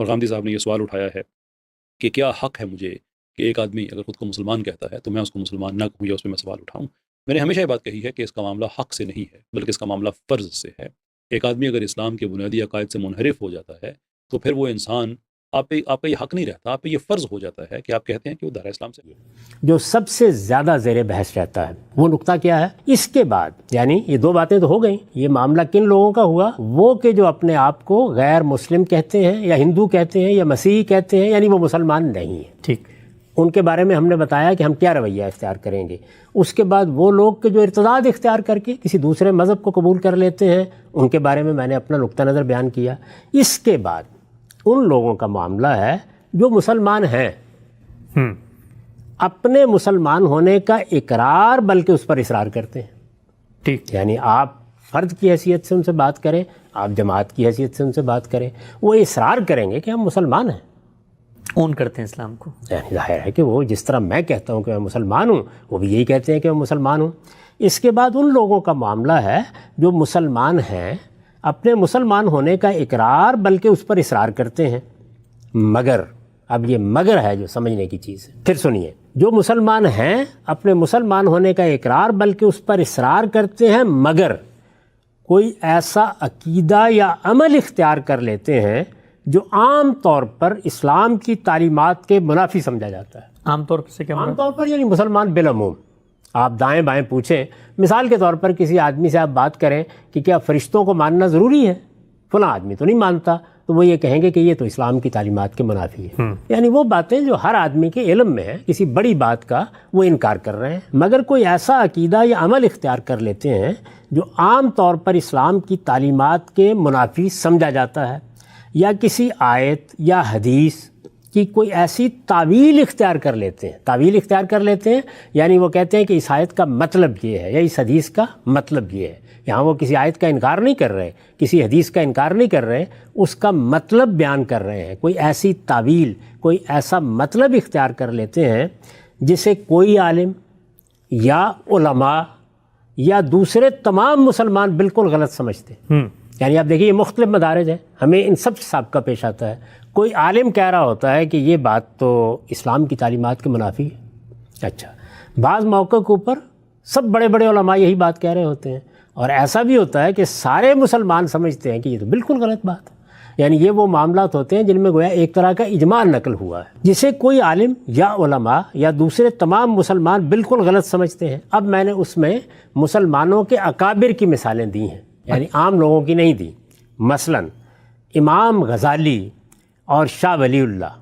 اور غامدی صاحب نے یہ سوال اٹھایا ہے کہ کیا حق ہے مجھے کہ ایک آدمی اگر خود کو مسلمان کہتا ہے تو میں اس کو مسلمان نہ کہوں یا اس پہ میں سوال اٹھاؤں. میں نے ہمیشہ یہ بات کہی ہے کہ اس کا معاملہ حق سے نہیں ہے بلکہ اس کا معاملہ فرض سے ہے. ایک آدمی اگر اسلام کے بنیادی عقائد سے منحرف ہو جاتا ہے تو پھر وہ انسان آپ کا یہ حق نہیں رہتا، آپ پہ یہ فرض ہو جاتا ہے کہ آپ کہتے ہیں کہ وہ دائرہ اسلام سے. جو سب سے زیادہ زیر بحث رہتا ہے وہ نقطہ کیا ہے؟ اس کے بعد یعنی یہ دو باتیں تو ہو گئیں، یہ معاملہ کن لوگوں کا ہوا؟ وہ کہ جو اپنے آپ کو غیر مسلم کہتے ہیں یا ہندو کہتے ہیں یا مسیحی کہتے ہیں، یعنی وہ مسلمان نہیں ہیں. ٹھیک، ان کے بارے میں ہم نے بتایا کہ ہم کیا رویہ اختیار کریں گے. اس کے بعد وہ لوگ کہ جو ارتداد اختیار کر کے کسی دوسرے مذہب کو قبول کر لیتے ہیں، ان کے بارے میں نے اپنا نقطہ نظر بیان کیا. اس کے بعد ان لوگوں کا معاملہ ہے جو مسلمان ہیں، اپنے مسلمان ہونے کا اقرار بلکہ اس پر اصرار کرتے ہیں. ٹھیک، یعنی آپ فرد کی حیثیت سے ان سے بات کریں، آپ جماعت کی حیثیت سے ان سے بات کریں، وہ اصرار کریں گے کہ ہم مسلمان ہیں، اون کرتے ہیں اسلام کو. یعنی ظاہر ہے کہ وہ جس طرح میں کہتا ہوں کہ میں مسلمان ہوں، وہ بھی یہی کہتے ہیں کہ میں مسلمان ہوں. اس کے بعد ان لوگوں کا معاملہ ہے جو مسلمان ہیں، اپنے مسلمان ہونے کا اقرار بلکہ اس پر اصرار کرتے ہیں، مگر اب یہ مگر ہے جو سمجھنے کی چیز ہے. پھر سنیے، جو مسلمان ہیں اپنے مسلمان ہونے کا اقرار بلکہ اس پر اصرار کرتے ہیں، مگر کوئی ایسا عقیدہ یا عمل اختیار کر لیتے ہیں جو عام طور پر اسلام کی تعلیمات کے منافی سمجھا جاتا ہے. عام طور پر سے کیا؟ عام طور پر یعنی مسلمان بالعموم. آپ دائیں بائیں پوچھیں، مثال کے طور پر کسی آدمی سے آپ بات کریں کہ کیا فرشتوں کو ماننا ضروری ہے؟ فلاں آدمی تو نہیں مانتا، تو وہ یہ کہیں گے کہ یہ تو اسلام کی تعلیمات کے منافی ہے. یعنی وہ باتیں جو ہر آدمی کے علم میں ہیں، کسی بڑی بات کا وہ انکار کر رہے ہیں. مگر کوئی ایسا عقیدہ یا عمل اختیار کر لیتے ہیں جو عام طور پر اسلام کی تعلیمات کے منافی سمجھا جاتا ہے، یا کسی آیت یا حدیث کی کوئی ایسی تعویل اختیار کر لیتے ہیں. تعویل اختیار کر لیتے ہیں یعنی وہ کہتے ہیں کہ اس آیت کا مطلب یہ ہے یا اس حدیث کا مطلب یہ ہے. یہاں وہ کسی آیت کا انکار نہیں کر رہے، کسی حدیث کا انکار نہیں کر رہے، اس کا مطلب بیان کر رہے ہیں. کوئی ایسی تعویل، کوئی ایسا مطلب اختیار کر لیتے ہیں جسے کوئی عالم یا علماء یا دوسرے تمام مسلمان بالکل غلط سمجھتے ہیں. یعنی آپ دیکھیے، یہ مختلف مدارج ہیں، ہمیں ان سب سے سابقہ پیش آتا ہے. کوئی عالم کہہ رہا ہوتا ہے کہ یہ بات تو اسلام کی تعلیمات کے منافی ہے. اچھا، بعض موقع کے اوپر سب بڑے بڑے علماء یہی بات کہہ رہے ہوتے ہیں، اور ایسا بھی ہوتا ہے کہ سارے مسلمان سمجھتے ہیں کہ یہ تو بالکل غلط بات ہے. یعنی یہ وہ معاملات ہوتے ہیں جن میں گویا ایک طرح کا اجماع نقل ہوا ہے، جسے کوئی عالم یا علماء یا دوسرے تمام مسلمان بالکل غلط سمجھتے ہیں. اب میں نے اس میں مسلمانوں کے اکابر کی مثالیں دی ہیں، یعنی عام لوگوں کی نہیں دی. مثلا امام غزالی اور شاہ ولی اللہ،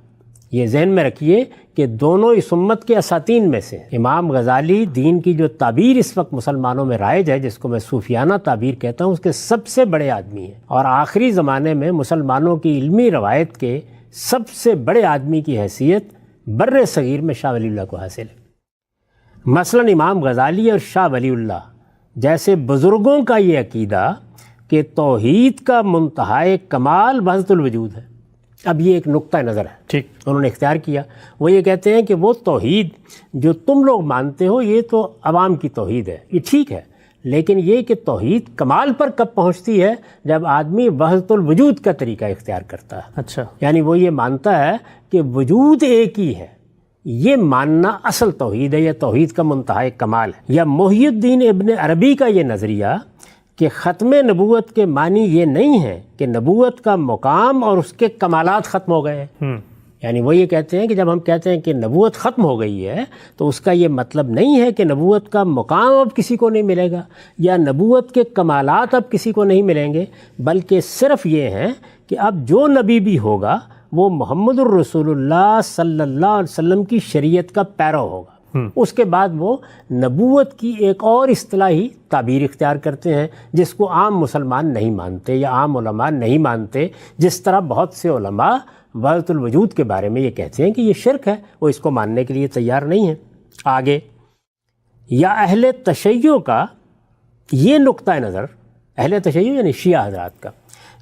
یہ ذہن میں رکھیے کہ دونوں اس امت کے اساتین میں سے. امام غزالی دین کی جو تعبیر اس وقت مسلمانوں میں رائج ہے، جس کو میں صوفیانہ تعبیر کہتا ہوں، اس کے سب سے بڑے آدمی ہیں، اور آخری زمانے میں مسلمانوں کی علمی روایت کے سب سے بڑے آدمی کی حیثیت بر صغیر میں شاہ ولی اللہ کو حاصل ہے. مثلا امام غزالی اور شاہ ولی اللہ جیسے بزرگوں کا یہ عقیدہ کہ توحید کا منتہائے کمال وحدت الوجود ہے. اب یہ ایک نقطہ نظر ہے، ٹھیک، انہوں نے اختیار کیا. وہ یہ کہتے ہیں کہ وہ توحید جو تم لوگ مانتے ہو یہ تو عوام کی توحید ہے، یہ ٹھیک ہے، لیکن یہ کہ توحید کمال پر کب پہنچتی ہے؟ جب آدمی وحدت الوجود کا طریقہ اختیار کرتا ہے. اچھا، یعنی وہ یہ مانتا ہے کہ وجود ایک ہی ہے. یہ ماننا اصل توحید ہے، یہ توحید کا منتہائے کمال ہے. یا محی الدین ابن عربی کا یہ نظریہ کہ ختم نبوت کے معنی یہ نہیں ہے کہ نبوت کا مقام اور اس کے کمالات ختم ہو گئے ہیں. یعنی وہ یہ کہتے ہیں کہ جب ہم کہتے ہیں کہ نبوت ختم ہو گئی ہے تو اس کا یہ مطلب نہیں ہے کہ نبوت کا مقام اب کسی کو نہیں ملے گا یا نبوت کے کمالات اب کسی کو نہیں ملیں گے، بلکہ صرف یہ ہے کہ اب جو نبی بھی ہوگا وہ محمد الرسول اللہ صلی اللہ علیہ وسلم کی شریعت کا پیرو ہوگا. اس کے بعد وہ نبوت کی ایک اور اصطلاحی تعبیر اختیار کرتے ہیں جس کو عام مسلمان نہیں مانتے یا عام علماء نہیں مانتے. جس طرح بہت سے علماء وحدت الوجود کے بارے میں یہ کہتے ہیں کہ یہ شرک ہے، وہ اس کو ماننے کے لیے تیار نہیں ہیں. آگے، یا اہل تشیع کا یہ نقطہ نظر، اہل تشیع یعنی شیعہ حضرات کا،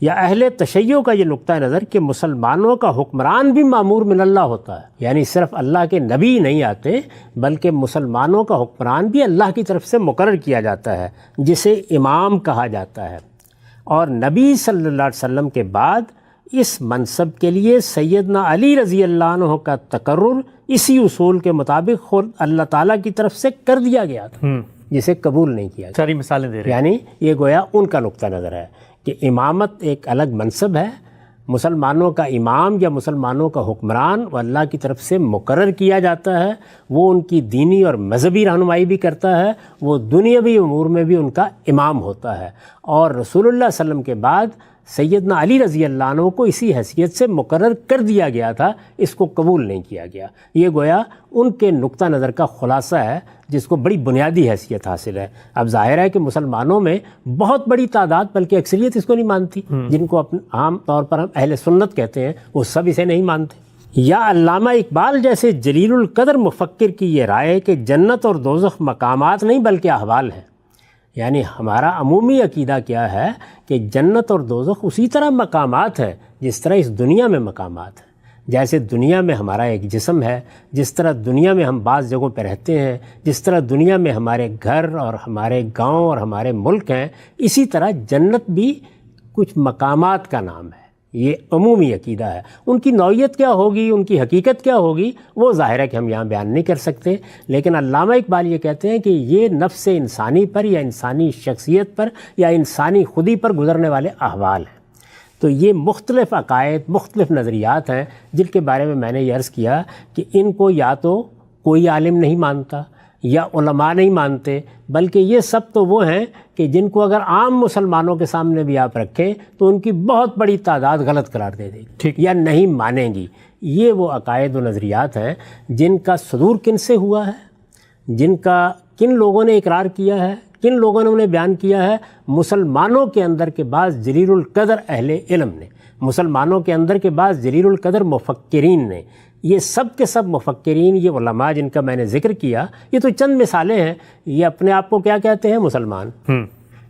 یا اہل تشیع کا یہ نقطہ نظر کہ مسلمانوں کا حکمران بھی مامور من اللہ ہوتا ہے. یعنی صرف اللہ کے نبی نہیں آتے بلکہ مسلمانوں کا حکمران بھی اللہ کی طرف سے مقرر کیا جاتا ہے، جسے امام کہا جاتا ہے. اور نبی صلی اللہ علیہ وسلم کے بعد اس منصب کے لیے سیدنا علی رضی اللہ عنہ کا تقرر اسی اصول کے مطابق خود اللہ تعالیٰ کی طرف سے کر دیا گیا تھا، جسے قبول نہیں کیا گیا۔ ساری مثالیں دے رہے ہیں۔ یعنی یہ گویا ان کا نقطہ نظر ہے کہ امامت ایک الگ منصب ہے، مسلمانوں کا امام یا مسلمانوں کا حکمران وہ اللہ کی طرف سے مقرر کیا جاتا ہے، وہ ان کی دینی اور مذہبی رہنمائی بھی کرتا ہے، وہ دنیاوی امور میں بھی ان کا امام ہوتا ہے، اور رسول اللہ صلی اللہ علیہ وسلم کے بعد سیدنا علی رضی اللہ عنہ کو اسی حیثیت سے مقرر کر دیا گیا تھا، اس کو قبول نہیں کیا گیا۔ یہ گویا ان کے نقطہ نظر کا خلاصہ ہے جس کو بڑی بنیادی حیثیت حاصل ہے۔ اب ظاہر ہے کہ مسلمانوں میں بہت بڑی تعداد بلکہ اکثریت اس کو نہیں مانتی، جن کو عام طور پر ہم اہل سنت کہتے ہیں، وہ سب اسے نہیں مانتے۔ یا علامہ اقبال جیسے جلیل القدر مفکر کی یہ رائے کہ جنت اور دوزخ مقامات نہیں بلکہ احوال ہیں، یعنی ہمارا عمومی عقیدہ کیا ہے کہ جنت اور دوزخ اسی طرح مقامات ہیں جس طرح اس دنیا میں مقامات ہیں۔ جیسے دنیا میں ہمارا ایک جسم ہے، جس طرح دنیا میں ہم بعض جگہوں پہ رہتے ہیں، جس طرح دنیا میں ہمارے گھر اور ہمارے گاؤں اور ہمارے ملک ہیں، اسی طرح جنت بھی کچھ مقامات کا نام ہے۔ یہ عمومی عقیدہ ہے۔ ان کی نوعیت کیا ہوگی، ان کی حقیقت کیا ہوگی، وہ ظاہر ہے کہ ہم یہاں بیان نہیں کر سکتے، لیکن علامہ اقبال یہ کہتے ہیں کہ یہ نفس انسانی پر یا انسانی شخصیت پر یا انسانی خودی پر گزرنے والے احوال ہیں۔ تو یہ مختلف عقائد، مختلف نظریات ہیں جن کے بارے میں نے یہ عرض کیا کہ ان کو یا تو کوئی عالم نہیں مانتا یا علماء نہیں مانتے، بلکہ یہ سب تو وہ ہیں کہ جن کو اگر عام مسلمانوں کے سامنے بھی آپ رکھیں تو ان کی بہت بڑی تعداد غلط قرار دے دے گی یا نہیں مانیں گی۔ یہ وہ عقائد و نظریات ہیں جن کا صدور کن سے ہوا ہے، جن کا کن لوگوں نے اقرار کیا ہے، کن لوگوں نے انہیں بیان کیا ہے؟ مسلمانوں کے اندر کے بعض جلیل القدر اہل علم نے، مسلمانوں کے اندر کے بعض جلیل القدر مفکرین نے۔ یہ سب کے سب مفکرین، یہ علماء جن کا میں نے ذکر کیا، یہ تو چند مثالیں ہیں۔ یہ اپنے آپ کو کیا کہتے ہیں؟ مسلمان۔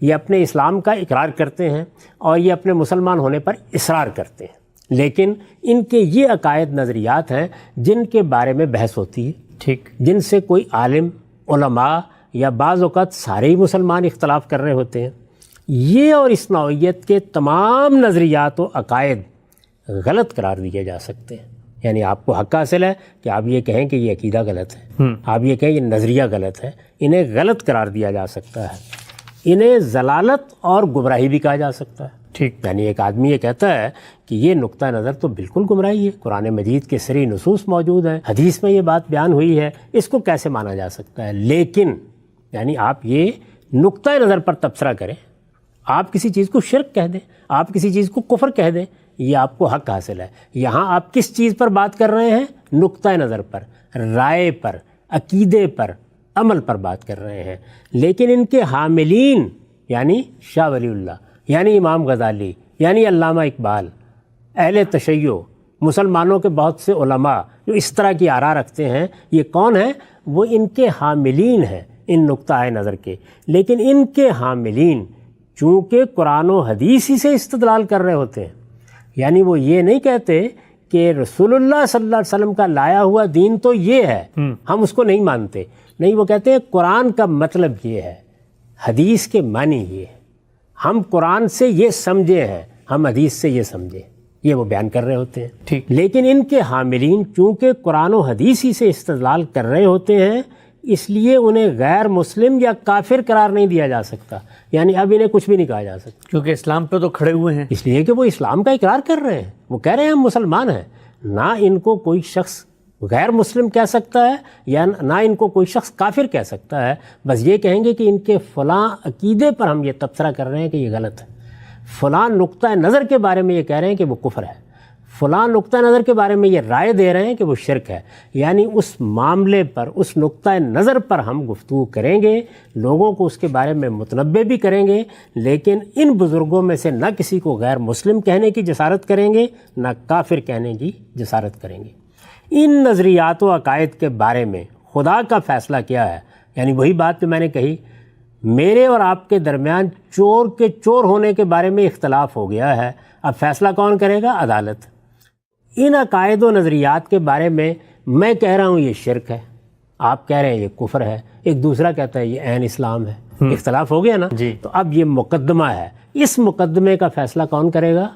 یہ اپنے اسلام کا اقرار کرتے ہیں اور یہ اپنے مسلمان ہونے پر اصرار کرتے ہیں، لیکن ان کے یہ عقائد نظریات ہیں جن کے بارے میں بحث ہوتی ہے، ٹھیک، جن سے کوئی عالم، علماء یا بعض اوقات سارے ہی مسلمان اختلاف کر رہے ہوتے ہیں۔ یہ اور اس نوعیت کے تمام نظریات و عقائد غلط قرار دیے جا سکتے ہیں۔ یعنی آپ کو حق حاصل ہے کہ آپ یہ کہیں کہ یہ عقیدہ غلط ہے، آپ یہ کہیں یہ نظریہ غلط ہے، انہیں غلط قرار دیا جا سکتا ہے، انہیں ضلالت اور گمراہی بھی کہا جا سکتا ہے، ٹھیک۔ یعنی ایک آدمی یہ کہتا ہے کہ یہ نقطہ نظر تو بالکل گمراہی ہے، قرآن مجید کے صریح نصوص موجود ہیں، حدیث میں یہ بات بیان ہوئی ہے، اس کو کیسے مانا جا سکتا ہے؟ لیکن یعنی آپ یہ نقطہ نظر پر تبصرہ کریں، آپ کسی چیز کو شرک کہہ دیں، آپ کسی چیز کو کفر کہہ دیں، یہ آپ کو حق حاصل ہے۔ یہاں آپ کس چیز پر بات کر رہے ہیں؟ نقطہ نظر پر، رائے پر، عقیدے پر، عمل پر بات کر رہے ہیں۔ لیکن ان کے حاملین یعنی شاہ ولی اللہ، یعنی امام غزالی، یعنی علامہ اقبال، اہل تشیع، مسلمانوں کے بہت سے علماء جو اس طرح کی آراء رکھتے ہیں، یہ کون ہیں؟ وہ ان کے حاملین ہیں ان نقطہ نظر کے۔ لیکن ان کے حاملین چونکہ قرآن و حدیث ہی سے استدلال کر رہے ہوتے ہیں، یعنی وہ یہ نہیں کہتے کہ رسول اللہ صلی اللہ علیہ وسلم کا لایا ہوا دین تو یہ ہے، ہم اس کو نہیں مانتے، نہیں، وہ کہتے ہیں قرآن کا مطلب یہ ہے، حدیث کے معنی یہ ہے، ہم قرآن سے یہ سمجھے ہیں، ہم حدیث سے یہ سمجھے، یہ وہ بیان کر رہے ہوتے ہیں، ٹھیک۔ لیکن ان کے حاملین چونکہ قرآن و حدیث ہی سے استدلال کر رہے ہوتے ہیں، اس لیے انہیں غیر مسلم یا کافر قرار نہیں دیا جا سکتا، یعنی اب انہیں کچھ بھی نہیں کہا جا سکتا، کیونکہ اسلام پہ تو کھڑے ہوئے ہیں، اس لیے کہ وہ اسلام کا اقرار کر رہے ہیں، وہ کہہ رہے ہیں ہم مسلمان ہیں۔ نہ ان کو کوئی شخص غیر مسلم کہہ سکتا ہے یا نہ ان کو کوئی شخص کافر کہہ سکتا ہے، بس یہ کہیں گے کہ ان کے فلاں عقیدے پر ہم یہ تبصرہ کر رہے ہیں کہ یہ غلط ہے، فلاں نقطہ نظر کے بارے میں یہ کہہ رہے ہیں کہ وہ کفر ہے، فلاں نقطہ نظر کے بارے میں یہ رائے دے رہے ہیں کہ وہ شرک ہے۔ یعنی اس معاملے پر، اس نقطہ نظر پر ہم گفتگو کریں گے، لوگوں کو اس کے بارے میں متنبہ بھی کریں گے، لیکن ان بزرگوں میں سے نہ کسی کو غیر مسلم کہنے کی جسارت کریں گے، نہ کافر کہنے کی جسارت کریں گے۔ ان نظریات و عقائد کے بارے میں خدا کا فیصلہ کیا ہے؟ یعنی وہی بات جو میں نے کہی، میرے اور آپ کے درمیان چور کے چور ہونے کے بارے میں اختلاف ہو گیا ہے، اب فیصلہ کون کرے گا؟ عدالت۔ ان عقائد و نظریات کے بارے میں میں کہہ رہا ہوں یہ شرک ہے، آپ کہہ رہے ہیں یہ کفر ہے، ایک دوسرا کہتا ہے یہ عین اسلام ہے، اختلاف ہو گیا نا؟ جی۔ تو اب یہ مقدمہ ہے، اس مقدمے کا فیصلہ کون کرے گا؟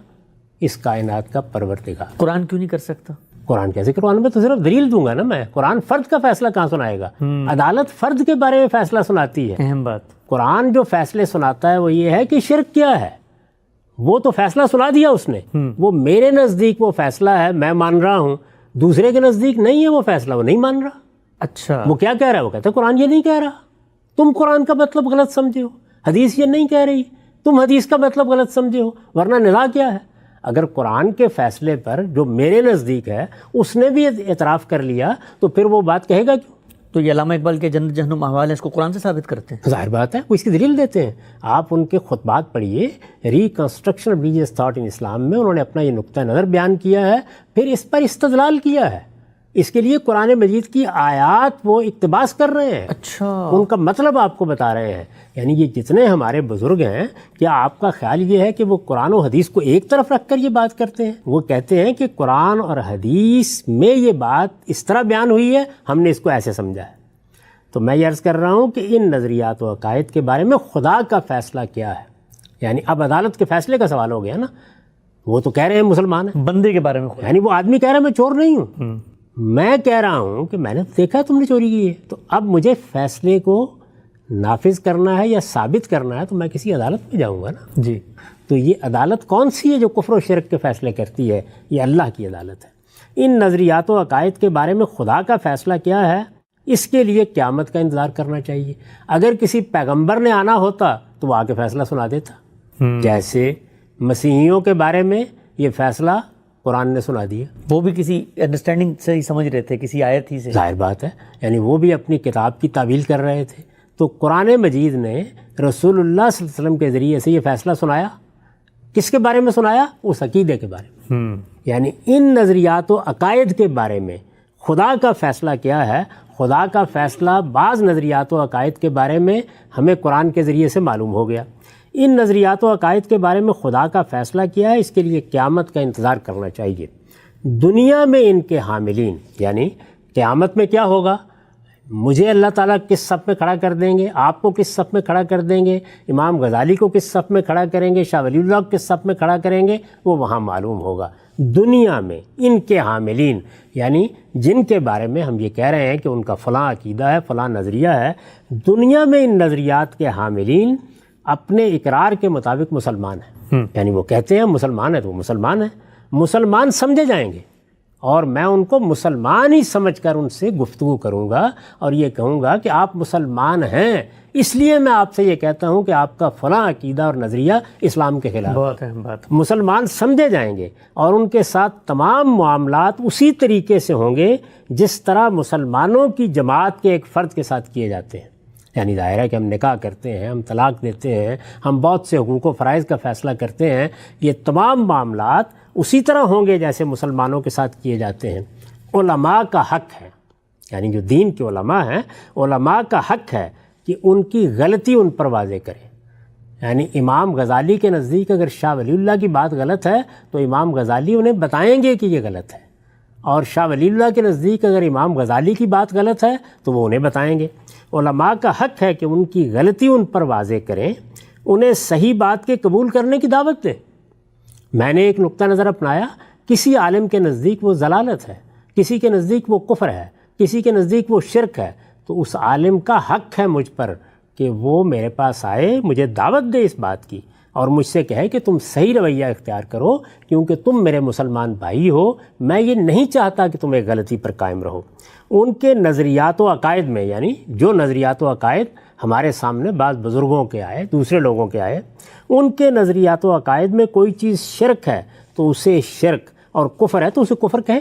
اس کائنات کا پروردگار۔ قرآن کیوں نہیں کر سکتا؟ قرآن کیسے؟ قرآن میں تو صرف دلیل دوں گا نا میں، قرآن فرد کا فیصلہ کہاں سنائے گا؟ عدالت فرد کے بارے میں فیصلہ سناتی ہے۔ اہم بات۔ قرآن جو فیصلے سناتا ہے وہ یہ ہے کہ شرک کیا ہے، وہ تو فیصلہ سنا دیا اس نے، وہ میرے نزدیک وہ فیصلہ ہے، میں مان رہا ہوں، دوسرے کے نزدیک نہیں ہے وہ فیصلہ، وہ نہیں مان رہا۔ اچھا، وہ کیا کہہ رہا ہے؟ وہ کہتا ہے قرآن یہ نہیں کہہ رہا، تم قرآن کا مطلب غلط سمجھے ہو، حدیث یہ نہیں کہہ رہی، تم حدیث کا مطلب غلط سمجھے ہو، ورنہ نزاع کیا ہے؟ اگر قرآن کے فیصلے پر جو میرے نزدیک ہے اس نے بھی اعتراف کر لیا تو پھر وہ بات کہے گا کیوں؟ تو یہ علامہ اقبال کے جنت جہنم احوال ہے، اس کو قرآن سے ثابت کرتے ہیں؟ ظاہر بات ہے، وہ اس کی دلیل دیتے ہیں۔ آپ ان کے خطبات پڑھیے، reconstruction of religious thought in Islam میں انہوں نے اپنا یہ نقطہ نظر بیان کیا ہے، پھر اس پر استدلال کیا ہے، اس کے لیے قرآن مجید کی آیات وہ اقتباس کر رہے ہیں، اچھا، ان کا مطلب آپ کو بتا رہے ہیں۔ یعنی یہ جتنے ہمارے بزرگ ہیں، کیا آپ کا خیال یہ ہے کہ وہ قرآن و حدیث کو ایک طرف رکھ کر یہ بات کرتے ہیں؟ وہ کہتے ہیں کہ قرآن اور حدیث میں یہ بات اس طرح بیان ہوئی ہے، ہم نے اس کو ایسے سمجھا ہے۔ تو میں یہ عرض کر رہا ہوں کہ ان نظریات و عقائد کے بارے میں خدا کا فیصلہ کیا ہے؟ یعنی اب عدالت کے فیصلے کا سوال ہو گیا نا، وہ تو کہہ رہے ہیں مسلمان ہیں، بندے کے بارے میں خود، یعنی وہ آدمی کہہ رہا ہے میں چور نہیں ہوں، میں کہہ رہا ہوں کہ میں نے دیکھا تم نے چوری کی ہے، تو اب مجھے فیصلے کو نافذ کرنا ہے یا ثابت کرنا ہے تو میں کسی عدالت میں جاؤں گا نا۔ جی، تو یہ عدالت کون سی ہے جو کفر و شرک کے فیصلے کرتی ہے؟ یہ اللہ کی عدالت ہے۔ ان نظریات و عقائد کے بارے میں خدا کا فیصلہ کیا ہے، اس کے لیے قیامت کا انتظار کرنا چاہیے۔ اگر کسی پیغمبر نے آنا ہوتا تو وہ آ کے فیصلہ سنا دیتا، جیسے مسیحیوں کے بارے میں یہ فیصلہ قرآن نے سنا دیا۔ وہ بھی کسی انڈرسٹینڈنگ سے ہی سمجھ رہے تھے، کسی آیت ہی سے، ظاہر بات ہے، یعنی وہ بھی اپنی کتاب کی تعویل کر رہے تھے۔ تو قرآن مجید نے رسول اللہ صلی اللہ علیہ وسلم کے ذریعے سے یہ فیصلہ سنایا، کس کے بارے میں سنایا؟ اس عقیدے کے بارے میں۔ یعنی ان نظریات و عقائد کے بارے میں خدا کا فیصلہ کیا ہے؟ خدا کا فیصلہ بعض نظریات و عقائد کے بارے میں ہمیں قرآن کے ذریعے سے معلوم ہو گیا۔ ان نظریات و عقائد کے بارے میں خدا کا فیصلہ کیا ہے، اس کے لیے قیامت کا انتظار کرنا چاہیے۔ دنیا میں ان کے حاملین، یعنی قیامت میں کیا ہوگا؟ مجھے اللہ تعالیٰ کس صف میں کھڑا کر دیں گے، آپ کو کس صف میں کھڑا کر دیں گے، امام غزالی کو کس صف میں کھڑا کریں گے، شاہ ولی اللہ کو کس صف میں کھڑا کریں گے، وہ وہاں معلوم ہوگا۔ دنیا میں ان کے حاملین، یعنی جن کے بارے میں ہم یہ کہہ رہے ہیں کہ ان کا فلاں عقیدہ ہے، فلاں نظریہ ہے، دنیا میں ان نظریات کے حاملین اپنے اقرار کے مطابق مسلمان ہیں۔ یعنی وہ کہتے ہیں مسلمان ہیں تو وہ مسلمان ہیں، مسلمان سمجھے جائیں گے، اور میں ان کو مسلمان ہی سمجھ کر ان سے گفتگو کروں گا اور یہ کہوں گا کہ آپ مسلمان ہیں، اس لیے میں آپ سے یہ کہتا ہوں کہ آپ کا فلاں عقیدہ اور نظریہ اسلام کے خلاف۔ بہت اہم بات۔ مسلمان سمجھے جائیں گے اور ان کے ساتھ تمام معاملات اسی طریقے سے ہوں گے جس طرح مسلمانوں کی جماعت کے ایک فرد کے ساتھ کیے جاتے ہیں۔ یعنی ظاہر ہے کہ ہم نکاح کرتے ہیں، ہم طلاق دیتے ہیں، ہم بہت سے حقوق و فرائض کا فیصلہ کرتے ہیں، یہ تمام معاملات اسی طرح ہوں گے جیسے مسلمانوں کے ساتھ کیے جاتے ہیں۔ علماء کا حق ہے، یعنی جو دین کے علماء ہیں، علماء کا حق ہے کہ ان کی غلطی ان پر واضح کریں۔ یعنی امام غزالی کے نزدیک اگر شاہ ولی اللہ کی بات غلط ہے تو امام غزالی انہیں بتائیں گے کہ یہ غلط ہے، اور شاہ ولی اللہ کے نزدیک اگر امام غزالی کی بات غلط ہے تو وہ انہیں بتائیں گے۔ علماء کا حق ہے کہ ان کی غلطی ان پر واضح کریں، انہیں صحیح بات کے قبول کرنے کی دعوت دیں۔ میں نے ایک نقطہ نظر اپنایا، کسی عالم کے نزدیک وہ ضلالت ہے، کسی کے نزدیک وہ کفر ہے، کسی کے نزدیک وہ شرک ہے، تو اس عالم کا حق ہے مجھ پر کہ وہ میرے پاس آئے، مجھے دعوت دے اس بات کی، اور مجھ سے کہے کہ تم صحیح رویہ اختیار کرو کیونکہ تم میرے مسلمان بھائی ہو، میں یہ نہیں چاہتا کہ تم ایک غلطی پر قائم رہو۔ ان کے نظریات و عقائد میں، یعنی جو نظریات و عقائد ہمارے سامنے بعض بزرگوں کے آئے، دوسرے لوگوں کے آئے، ان کے نظریات و عقائد میں کوئی چیز شرک ہے تو اسے شرک، اور کفر ہے تو اسے کفر کہیں۔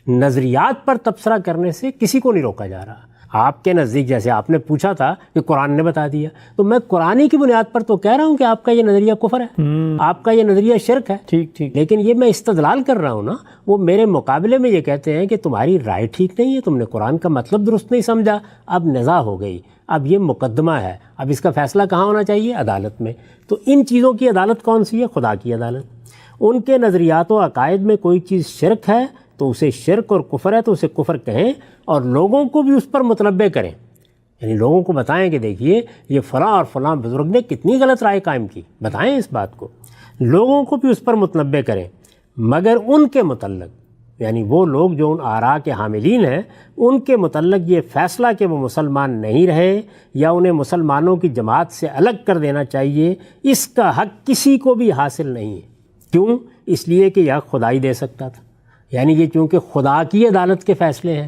نظریات پر تبصرہ کرنے سے کسی کو نہیں روکا جا رہا۔ آپ کے نزدیک جیسے آپ نے پوچھا تھا کہ قرآن نے بتا دیا، تو میں قرآنی کی بنیاد پر تو کہہ رہا ہوں کہ آپ کا یہ نظریہ کفر ہے، آپ کا یہ نظریہ شرک ہے، ٹھیک، لیکن یہ میں استدلال کر رہا ہوں نا، وہ میرے مقابلے میں یہ کہتے ہیں کہ تمہاری رائے ٹھیک نہیں ہے، تم نے قرآن کا مطلب درست نہیں سمجھا، اب نزاع ہو گئی، اب یہ مقدمہ ہے، اب اس کا فیصلہ کہاں ہونا چاہیے؟ عدالت میں۔ تو ان چیزوں کی عدالت کون سی ہے؟ خدا کی عدالت۔ ان کے نظریات و عقائد میں کوئی چیز شرک ہے تو اسے شرک، اور کفر ہے تو اسے کفر کہیں، اور لوگوں کو بھی اس پر متنبع کریں، یعنی لوگوں کو بتائیں کہ دیکھیے یہ فلاں اور فلاں بزرگ نے کتنی غلط رائے قائم کی، بتائیں اس بات کو، لوگوں کو بھی اس پر متنبع کریں۔ مگر ان کے متعلق، یعنی وہ لوگ جو ان آراء کے حاملین ہیں، ان کے متعلق یہ فیصلہ کہ وہ مسلمان نہیں رہے یا انہیں مسلمانوں کی جماعت سے الگ کر دینا چاہیے، اس کا حق کسی کو بھی حاصل نہیں ہے۔ کیوں؟ اس لیے کہ یہ حق خدا ہی دے سکتا تھا، یعنی یہ چونکہ خدا کی عدالت کے فیصلے ہیں،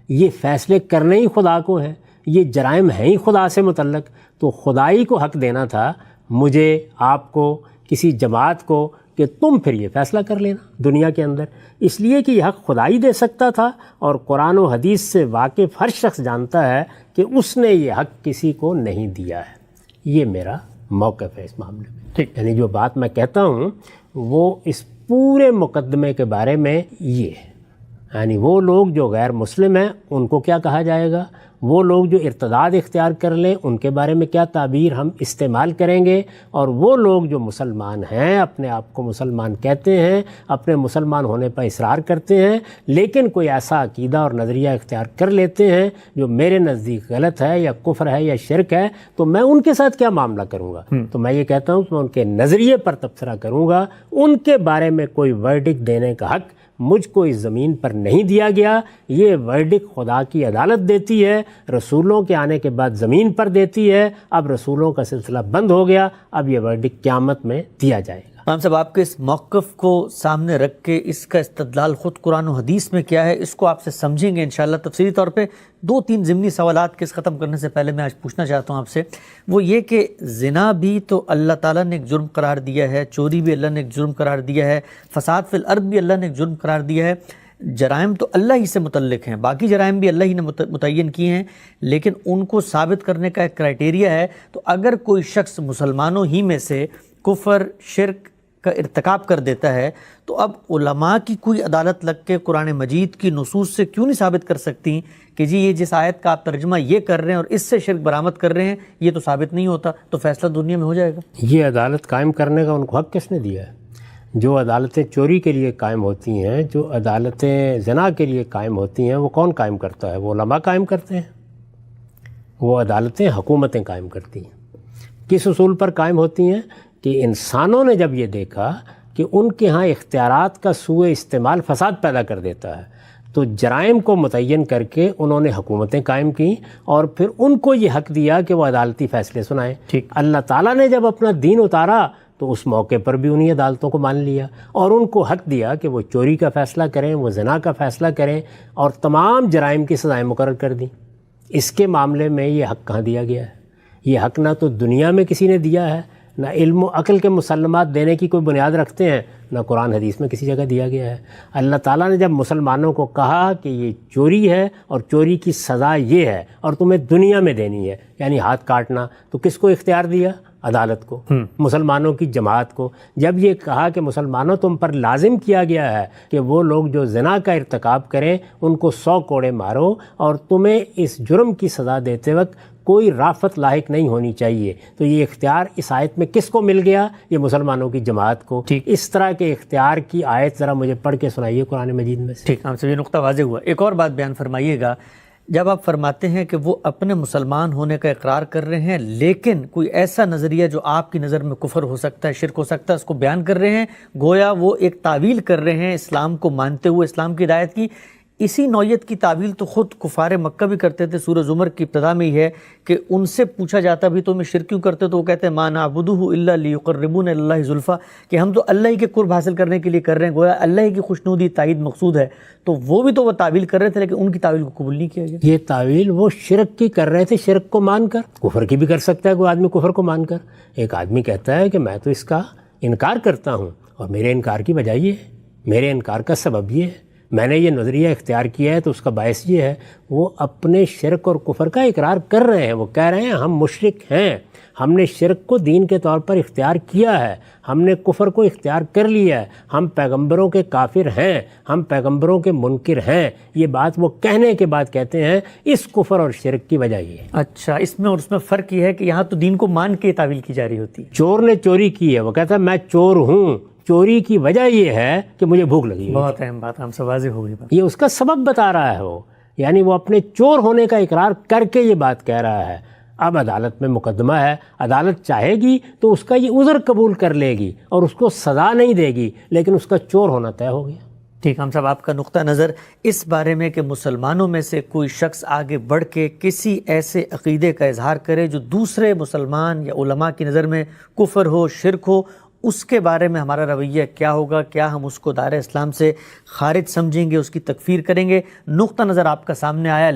یہ فیصلے کرنے ہی خدا کو ہیں، یہ جرائم ہیں ہی خدا سے متعلق، تو خدائی کو حق دینا تھا مجھے، آپ کو، کسی جماعت کو، کہ تم پھر یہ فیصلہ کر لینا دنیا کے اندر، اس لیے کہ یہ حق خدا ہی دے سکتا تھا، اور قرآن و حدیث سے واقف ہر شخص جانتا ہے کہ اس نے یہ حق کسی کو نہیں دیا ہے۔ یہ میرا موقف ہے اس معاملے میں، یعنی جو بات میں کہتا ہوں وہ اس پورے مقدمے کے بارے میں یہ ہے، یعنی وہ لوگ جو غیر مسلم ہیں ان کو کیا کہا جائے گا، وہ لوگ جو ارتداد اختیار کر لیں ان کے بارے میں کیا تعبیر ہم استعمال کریں گے، اور وہ لوگ جو مسلمان ہیں، اپنے آپ کو مسلمان کہتے ہیں، اپنے مسلمان ہونے پر اصرار کرتے ہیں، لیکن کوئی ایسا عقیدہ اور نظریہ اختیار کر لیتے ہیں جو میرے نزدیک غلط ہے یا کفر ہے یا شرک ہے، تو میں ان کے ساتھ کیا معاملہ کروں گا؟ تو میں یہ کہتا ہوں کہ میں ان کے نظریے پر تبصرہ کروں گا، ان کے بارے میں کوئی ورڈکٹ دینے کا حق مجھ کو اس زمین پر نہیں دیا گیا۔ یہ ورڈکٹ خدا کی عدالت دیتی ہے، رسولوں کے آنے کے بعد زمین پر دیتی ہے۔ اب رسولوں کا سلسلہ بند ہو گیا، اب یہ ورڈکٹ قیامت میں دیا جائے گا۔ امام صاحب، آپ کے اس موقف کو سامنے رکھ کے اس کا استدلال خود قرآن و حدیث میں کیا ہے، اس کو آپ سے سمجھیں گے انشاءاللہ تفصیلی طور پہ۔ 2-3 ضمنی سوالات کے اس ختم کرنے سے پہلے میں آج پوچھنا چاہتا ہوں آپ سے، وہ یہ کہ زنا بھی تو اللہ تعالیٰ نے ایک جرم قرار دیا ہے، چوری بھی اللہ نے ایک جرم قرار دیا ہے، فساد فی الارض بھی اللہ نے ایک جرم قرار دیا ہے، جرائم تو اللہ ہی سے متعلق ہیں، باقی جرائم بھی اللہ ہی نے متعین کیے ہیں، لیکن ان کو ثابت کرنے کا ایک کرائٹیریا ہے۔ تو اگر کوئی شخص مسلمانوں ہی میں سے کفر، شرک کا ارتکاب کر دیتا ہے، تو اب علماء کی کوئی عدالت لگ کے قرآن مجید کی نصوص سے کیوں نہیں ثابت کر سکتی کہ جی یہ جس آیت کا آپ ترجمہ یہ کر رہے ہیں اور اس سے شرک برآمد کر رہے ہیں، یہ تو ثابت نہیں ہوتا، تو فیصلہ دنیا میں ہو جائے گا؟ یہ عدالت قائم کرنے کا ان کو حق کس نے دیا ہے؟ جو عدالتیں چوری کے لیے قائم ہوتی ہیں، جو عدالتیں زنا کے لیے قائم ہوتی ہیں، وہ کون قائم کرتا ہے؟ وہ علماء قائم کرتے ہیں۔ وہ عدالتیں حکومتیں قائم کرتی ہیں۔ کس اصول پر قائم ہوتی ہیں؟ کہ انسانوں نے جب یہ دیکھا کہ ان کے ہاں اختیارات کا سوء استعمال فساد پیدا کر دیتا ہے، تو جرائم کو متعین کر کے انہوں نے حکومتیں قائم کیں، اور پھر ان کو یہ حق دیا کہ وہ عدالتی فیصلے سنائیں۔ اللہ تعالیٰ نے جب اپنا دین اتارا تو اس موقع پر بھی انہی عدالتوں کو مان لیا، اور ان کو حق دیا کہ وہ چوری کا فیصلہ کریں، وہ زنا کا فیصلہ کریں، اور تمام جرائم کی سزائیں مقرر کر دیں۔ اس کے معاملے میں یہ حق کہاں دیا گیا ہے؟ یہ حق نہ تو دنیا میں کسی نے دیا ہے، نہ علم و عقل کے مسلمات دینے کی کوئی بنیاد رکھتے ہیں، نہ قرآن حدیث میں کسی جگہ دیا گیا ہے۔ اللہ تعالیٰ نے جب مسلمانوں کو کہا کہ یہ چوری ہے اور چوری کی سزا یہ ہے اور تمہیں دنیا میں دینی ہے، یعنی ہاتھ کاٹنا، تو کس کو اختیار دیا؟ عدالت کو، مسلمانوں کی جماعت کو۔ جب یہ کہا کہ مسلمانوں تم پر لازم کیا گیا ہے کہ وہ لوگ جو زنا کا ارتکاب کریں ان کو 100 کوڑے مارو، اور تمہیں اس جرم کی سزا دیتے وقت کوئی رافت لاحق نہیں ہونی چاہیے، تو یہ اختیار اس آیت میں کس کو مل گیا؟ یہ مسلمانوں کی جماعت کو۔ اس طرح کے اختیار کی آیت ذرا مجھے پڑھ کے سنائیے قرآن مجید میں سے۔ ٹھیک، آپ سے یہ نقطہ واضح ہوا۔ ایک اور بات بیان فرمائیے گا، جب آپ فرماتے ہیں کہ وہ اپنے مسلمان ہونے کا اقرار کر رہے ہیں، لیکن کوئی ایسا نظریہ جو آپ کی نظر میں کفر ہو سکتا ہے، شرک ہو سکتا ہے، اس کو بیان کر رہے ہیں، گویا وہ ایک تعویل کر رہے ہیں اسلام کو مانتے ہوئے، اسلام کی ہدایت کی۔ اسی نوعیت کی تعویل تو خود کفار مکہ بھی کرتے تھے۔ سورہ زمر کی ابتدا میں ہی ہے کہ ان سے پوچھا جاتا بھی تم شرک کیوں کرتے، تو وہ کہتے ہیں ما نعبدہ الا لیقربونا الی اللہ زلفی، کہ ہم تو اللہ ہی کے قرب حاصل کرنے کے لیے کر رہے ہیں، گویا اللہ ہی کی خوشنودی تائید مقصود ہے۔ تو وہ بھی تو وہ تعویل کر رہے تھے، لیکن ان کی تعویل کو قبول نہیں کیا گیا۔ یہ تعویل وہ شرک کی کر رہے تھے، شرک کو مان کر۔ کفر کی بھی کر سکتا ہے کوئی آدمی، کفر کو مان کر۔ ایک آدمی کہتا ہے کہ میں تو اس کا انکار کرتا ہوں، اور میرے انکار کی وجہ یہ ہے، میرے انکار کا سبب یہ ہے، میں نے یہ نظریہ اختیار کیا ہے تو اس کا باعث یہ ہے۔ وہ اپنے شرک اور کفر کا اقرار کر رہے ہیں، وہ کہہ رہے ہیں ہم مشرک ہیں، ہم نے شرک کو دین کے طور پر اختیار کیا ہے، ہم نے کفر کو اختیار کر لیا ہے، ہم پیغمبروں کے کافر ہیں، ہم پیغمبروں کے منکر ہیں۔ یہ بات وہ کہنے کے بعد کہتے ہیں اس کفر اور شرک کی وجہ یہ ہے۔ اچھا، اس میں اور اس میں فرق یہ ہے کہ یہاں تو دین کو مان کے تعویل کی جا رہی ہوتی ہے۔ چور نے چوری کی ہے، وہ کہتا ہے میں چور ہوں، چوری کی وجہ یہ ہے کہ مجھے بھوک لگی ہے۔ بہت اہم بات، ہم سے واضح ہو گئی بات۔ یہ اس کا سبب بتا رہا ہے وہ، یعنی وہ اپنے چور ہونے کا اقرار کر کے یہ بات کہہ رہا ہے۔ اب عدالت میں مقدمہ ہے، عدالت چاہے گی تو اس کا یہ عذر قبول کر لے گی اور اس کو سزا نہیں دے گی، لیکن اس کا چور ہونا طے ہو گیا۔ ٹھیک، ہم صاحب آپ کا نقطہ نظر اس بارے میں کہ مسلمانوں میں سے کوئی شخص آگے بڑھ کے کسی ایسے عقیدے کا اظہار کرے جو دوسرے مسلمان یا علماء کی نظر میں کفر ہو، شرک ہو، اس کے بارے میں ہمارا رویہ کیا ہوگا؟ کیا ہم اس کو دائرہ اسلام سے خارج سمجھیں گے، اس کی تکفیر کریں گے؟ نقطہ نظر آپ کا سامنے آیا۔